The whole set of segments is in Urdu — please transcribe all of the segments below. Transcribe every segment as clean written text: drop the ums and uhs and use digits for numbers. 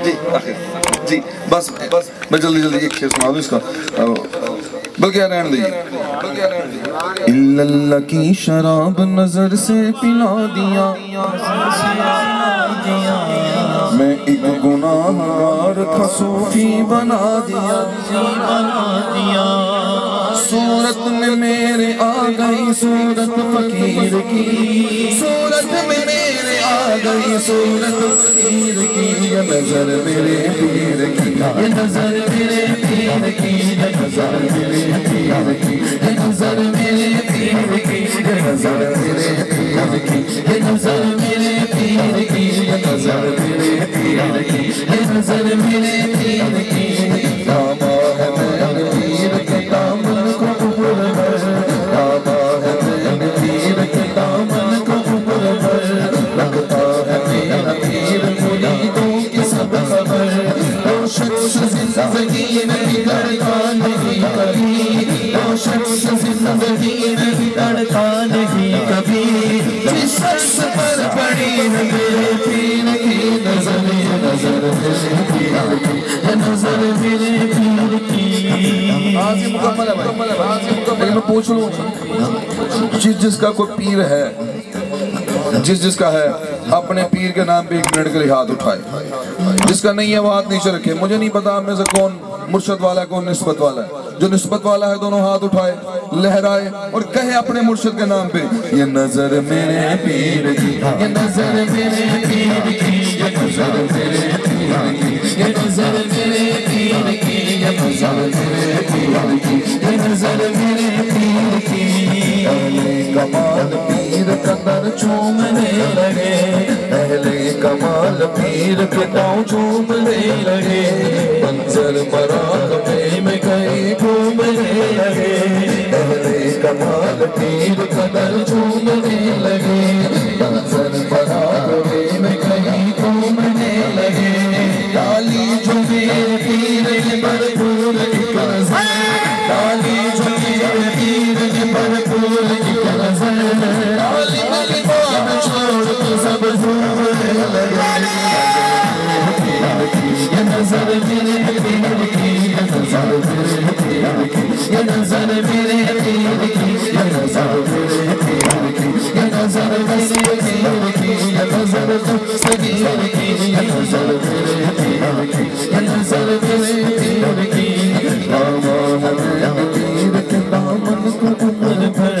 جی آخر جی بس میں جلدی ایک شعر سنا دوں اس کا بلکہ رہنے دیجیے اللہ کی شراب نظر سے پلا دیا میں ایک گناہگار تھا صوفی بنا دیا صورت میں میرے آ گئی صورت فقیر کی صورت میں میرے آ گئی صورت فقیر کی یہ نظر میرے پیر کی یہ نظر میرے پیر کی یہ نظر میرے پیر کی یہ نظر میرے پیر کی یہ نظر میرے پیر کی یہ نظر میرے پیر کی یہ نظر میرے پیر کی یہ نظر میرے پیر کی داما ہے میرے پیر کے دامن کو عمر بھر داما ہے میرے پیر کے دامن کو عمر بھر لگتا ہے میرا پیر مریدوں کی سب خبر روشن زندگی میں بگڑتا نہیں کبھی روشن زندگی میں بگڑتا نہیں کبھی جس شخص پر پڑی ہے میرے پیر کی نظر یہ نظر میرے پیر کی یہ نظر میرے پیر کی آج مکمل ہے بھائی لیکن میں پوچھ لوں جس کا کوئی پیر ہے جس کا ہے اپنے پیر کے نام پہ ایک منٹ کے لیے ہاتھ اٹھائے جس کا نہیں ہے وہ ہاتھ نیچے رکھے مجھے نہیں پتا آپ میں سے کون مرشد والا ہے کون نسبت والا ہے جو نسبت والا ہے دونوں ہاتھ اٹھائے لہرائے اور کہے اپنے مرشد کے نام پہ یہ نظر میرے پیر کی یہ نظر میرے پیر کی یہ نظر میرے پیر کی یہ نظر میرے پیر کی یہ نظر میرے پیر کی یہ نظر میرے پیر کی اہل کمال پیر کا در چومنے لگے اہل کمال پیر کے پاؤں چومنے لگے منظر مراقبے میں گئے گھومنے لگے اہل کمال پیر کا در چومنے لگے منظر مراقبے میں گئے گھومنے لگے ڈالی جو میرے پیر کے بھرپور ایک نظر ڈالی جو میرے پیر کے بھرپور ایک نظر ڈالی ملبان چھوڑ کے سب گھومنے لگے یہ نظر میرے پیر کی یہ نظر میرے پیر کی یہ نظر میرے پیر کی یہ نظر میرے پیر کی یہ نظر میرے پیر کی یہ نظر صغیر کی یہ نظر میرے پیر کی یہ نظر میرے پیر کی داما ہے میرے پیر کے دامن کو عمر بھر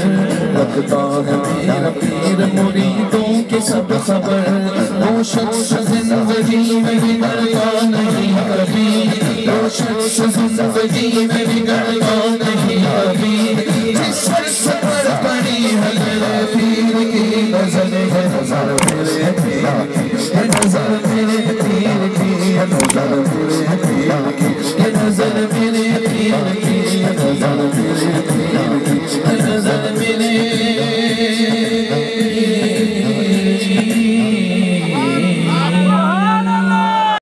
لگتا ہے میرا پیر مریدوں کی سب خبر وہ شخص زندگی میں بگڑتا نہیں کبھی وہ شخص زندگی میں بگڑتا نہیں